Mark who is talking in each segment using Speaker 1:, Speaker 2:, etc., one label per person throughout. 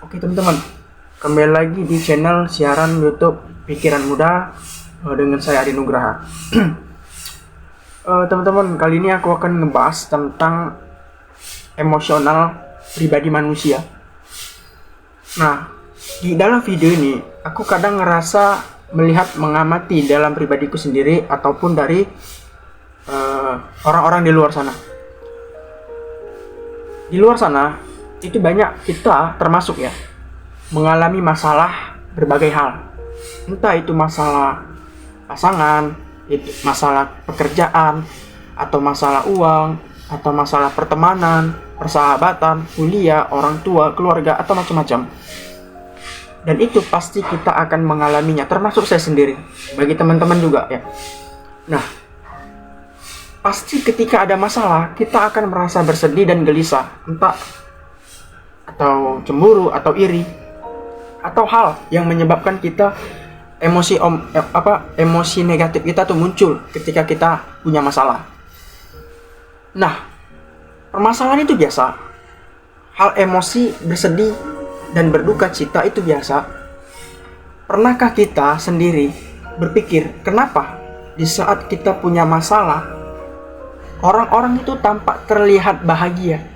Speaker 1: Oke teman-teman, kembali lagi di channel siaran YouTube Pikiran Muda dengan saya Adi Nugraha. Teman-teman, kali ini aku akan ngebahas tentang emosional pribadi manusia. Nah, di dalam video ini aku kadang ngerasa melihat mengamati dalam pribadiku sendiri ataupun dari orang-orang di luar sana. Di luar sana itu banyak kita termasuk ya mengalami masalah berbagai hal, entah itu masalah pasangan, itu masalah pekerjaan, atau masalah uang, atau masalah pertemanan, persahabatan, kuliah, orang tua, keluarga, atau macam-macam. Dan itu pasti kita akan mengalaminya, termasuk saya sendiri, bagi teman-teman juga ya. Nah, pasti ketika ada masalah kita akan merasa bersedih dan gelisah, entah atau cemburu atau iri, atau hal yang menyebabkan kita emosi negatif kita tuh muncul ketika kita punya masalah. Nah, permasalahan itu biasa. Hal emosi bersedih dan berduka cita itu biasa. Pernahkah kita sendiri berpikir kenapa di saat kita punya masalah orang-orang itu tampak terlihat bahagia?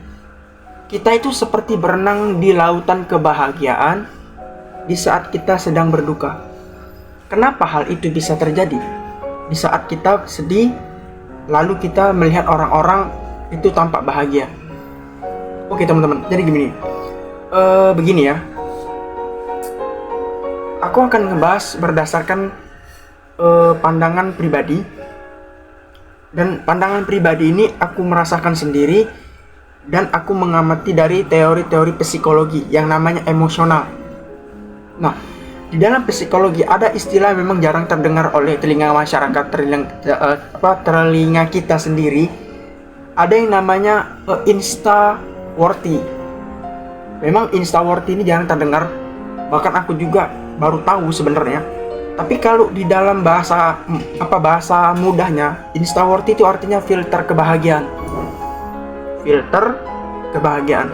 Speaker 1: Kita itu seperti berenang di lautan kebahagiaan di saat kita sedang berduka. Kenapa hal itu bisa terjadi? Di saat kita sedih, lalu kita melihat orang-orang itu tampak bahagia. Oke teman-teman, jadi begini ya. Aku akan ngebahas berdasarkan pandangan pribadi. Dan pandangan pribadi ini aku merasakan sendiri, dan aku mengamati dari teori-teori psikologi yang namanya emosional. Nah, di dalam psikologi ada istilah memang jarang terdengar oleh telinga masyarakat, telinga kita sendiri. Ada yang namanya insta-worthy. Memang insta-worthy ini jarang terdengar, bahkan aku juga baru tahu sebenarnya. Tapi kalau di dalam bahasa mudahnya, insta-worthy itu artinya filter kebahagiaan. Filter kebahagiaan.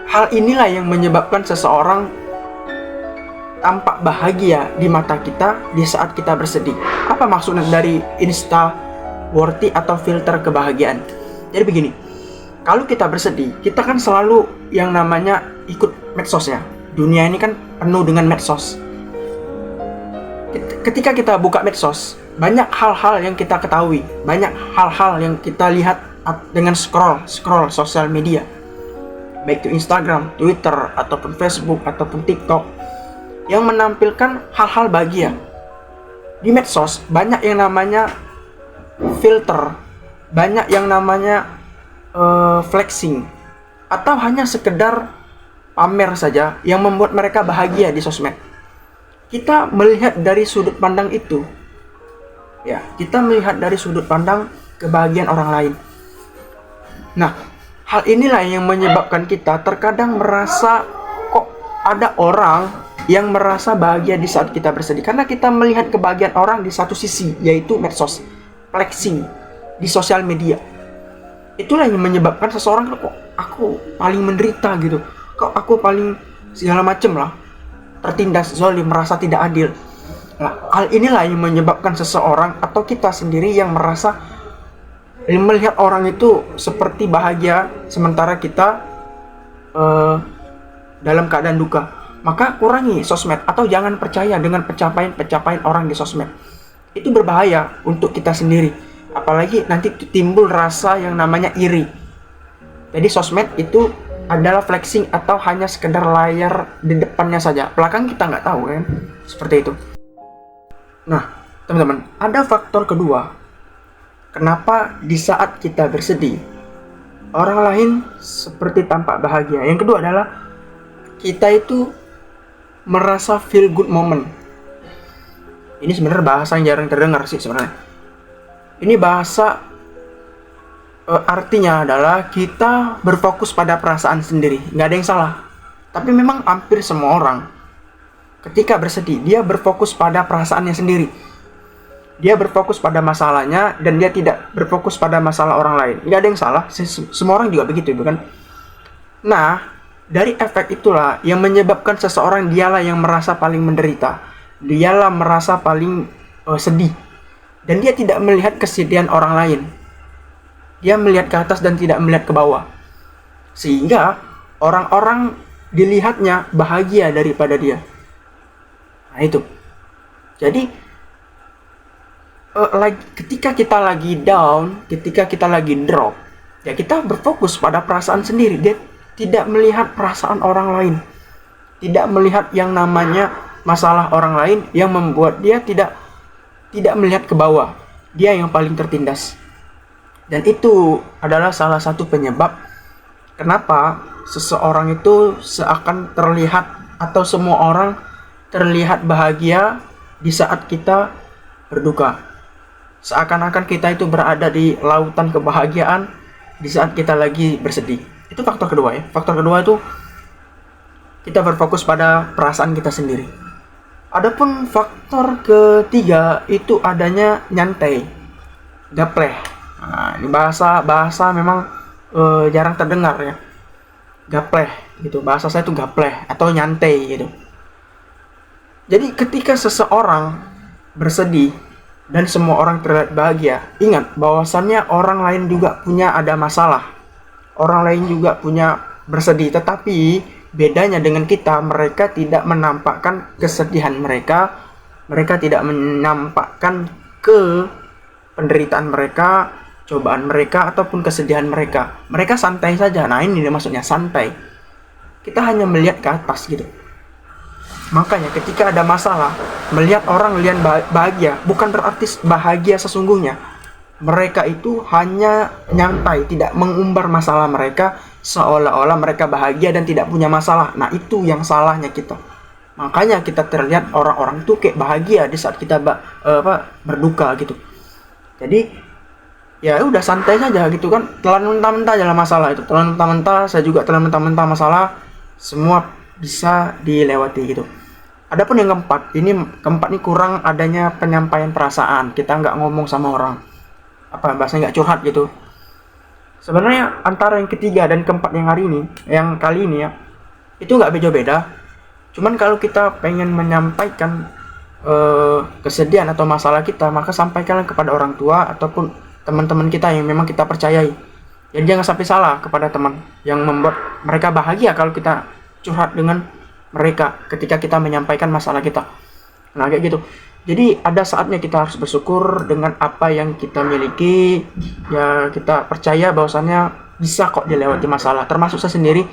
Speaker 1: Hal inilah yang menyebabkan seseorang tampak bahagia di mata kita di saat kita bersedih. Apa maksudnya dari insta-worthy atau filter kebahagiaan? Jadi begini, kalau kita bersedih, kita kan selalu yang namanya ikut medsos ya. Dunia ini kan penuh dengan medsos. Ketika kita buka medsos, banyak hal-hal yang kita ketahui, banyak hal-hal yang kita lihat dengan scroll sosial media, baik itu Instagram, Twitter, ataupun Facebook, ataupun TikTok, yang menampilkan hal-hal bahagia. Di medsos banyak yang namanya filter, banyak yang namanya flexing, atau hanya sekedar pamer saja yang membuat mereka bahagia di sosmed. Kita melihat dari sudut pandang itu. Ya, kita melihat dari sudut pandang kebahagiaan orang lain. Nah, hal inilah yang menyebabkan kita terkadang merasa kok ada orang yang merasa bahagia di saat kita bersedih. Karena kita melihat kebahagiaan orang di satu sisi, yaitu medsos, flexing di sosial media. Itulah yang menyebabkan seseorang kok aku paling menderita gitu. Kok aku paling segala macem lah, tertindas, zalim, merasa tidak adil. Nah, hal inilah yang menyebabkan seseorang atau kita sendiri yang merasa melihat orang itu seperti bahagia sementara kita dalam keadaan duka. Maka kurangi sosmed atau jangan percaya dengan pencapaian orang di sosmed. Itu berbahaya untuk kita sendiri. Apalagi nanti timbul rasa yang namanya iri. Jadi sosmed itu adalah flexing atau hanya sekedar layar di depannya saja. Belakang kita nggak tahu kan. Seperti itu. Nah, teman-teman, ada faktor kedua. Kenapa di saat kita bersedih, orang lain seperti tampak bahagia. Yang kedua adalah kita itu merasa feel good moment. Ini sebenarnya bahasa yang jarang terdengar sih sebenarnya. Ini bahasa artinya adalah kita berfokus pada perasaan sendiri. Nggak ada yang salah. Tapi memang hampir semua orang ketika bersedih, dia berfokus pada perasaannya sendiri. Dia berfokus pada masalahnya dan dia tidak berfokus pada masalah orang lain. Nggak ada yang salah, semua orang juga begitu, bukan? Nah, dari efek itulah yang menyebabkan seseorang dialah yang merasa paling menderita. Dialah merasa paling sedih. Dan dia tidak melihat kesedihan orang lain. Dia melihat ke atas dan tidak melihat ke bawah. Sehingga orang-orang dilihatnya bahagia daripada dia. Nah itu. Jadi ketika kita lagi down, ketika kita lagi drop, ya kita berfokus pada perasaan sendiri. Dia tidak melihat perasaan orang lain, tidak melihat yang namanya masalah orang lain yang membuat dia tidak melihat ke bawah. Dia yang paling tertindas. Dan itu adalah salah satu penyebab kenapa seseorang itu seakan terlihat atau semua orang terlihat bahagia di saat kita berduka. Seakan-akan kita itu berada di lautan kebahagiaan di saat kita lagi bersedih. Itu faktor kedua ya. Faktor kedua itu kita berfokus pada perasaan kita sendiri. Adapun faktor ketiga itu adanya nyantai, gapleh. Nah, ini bahasa memang jarang terdengar ya. Gapleh gitu. Bahasa saya itu gapleh atau nyantai gitu. Jadi ketika seseorang bersedih dan semua orang terlihat bahagia, ingat bahwasannya orang lain juga punya ada masalah. Orang lain juga punya bersedih, tetapi bedanya dengan kita, mereka tidak menampakkan kesedihan mereka, mereka tidak menampakkan ke penderitaan mereka, cobaan mereka, ataupun kesedihan mereka. Mereka santai saja. Nah ini maksudnya santai. Kita hanya melihat ke atas gitu. Makanya ketika ada masalah, melihat orang lihat bahagia, bukan berarti bahagia sesungguhnya. Mereka itu hanya nyantai, tidak mengumbar masalah mereka, seolah-olah mereka bahagia dan tidak punya masalah. Nah itu yang salahnya kita. Makanya kita terlihat orang-orang itu kayak bahagia di saat kita berduka gitu. Jadi ya udah santai saja gitu kan, telan mentah-mentah aja masalah itu. Telan mentah-mentah, saya juga telan mentah-mentah masalah, semua bisa dilewati gitu. Adapun yang keempat ini kurang adanya penyampaian perasaan. Kita nggak ngomong sama orang, bahasanya nggak curhat gitu. Sebenarnya antara yang ketiga dan keempat yang kali ini ya, itu nggak beda-beda. Cuman kalau kita pengen menyampaikan kesedihan atau masalah kita, maka sampaikanlah kepada orang tua ataupun teman-teman kita yang memang kita percayai. Jadi jangan sampai salah kepada teman yang membuat mereka bahagia kalau kita curhat dengan mereka ketika kita menyampaikan masalah kita. Nah kayak gitu. Jadi ada saatnya kita harus bersyukur dengan apa yang kita miliki. Ya kita percaya bahwasannya bisa kok dilewati masalah. Termasuk saya sendiri,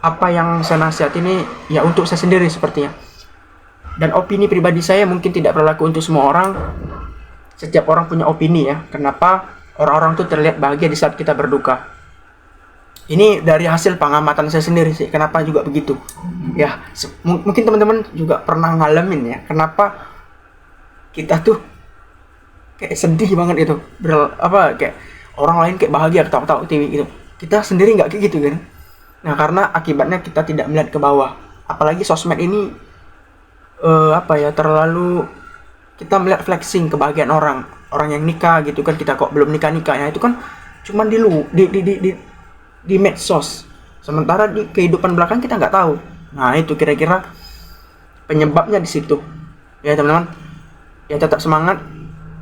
Speaker 1: apa yang saya nasihat ini ya untuk saya sendiri sepertinya. Dan opini pribadi saya mungkin tidak berlaku untuk semua orang. Setiap orang punya opini ya. Kenapa orang-orang itu terlihat bahagia di saat kita berduka. Ini dari hasil pengamatan saya sendiri sih. Kenapa juga begitu? Ya, mungkin teman-teman juga pernah ngalamin ya. Kenapa kita tuh kayak sedih banget itu. Kayak orang lain kayak bahagia ketawa-ketawa TV gitu. Kita sendiri nggak kayak gitu kan. Nah, karena akibatnya kita tidak melihat ke bawah. Apalagi sosmed ini terlalu kita melihat flexing kebahagiaan orang yang nikah gitu kan, kita kok belum nikah-nikahnya itu kan cuman di medsos, sementara di kehidupan belakang kita nggak tahu. Nah itu kira-kira penyebabnya di situ ya teman-teman. Ya tetap semangat,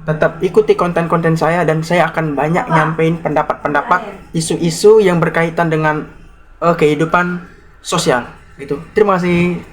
Speaker 1: tetap ikuti konten-konten saya, dan saya akan banyak nyampein pendapat-pendapat isu-isu yang berkaitan dengan kehidupan sosial gitu. Terima kasih.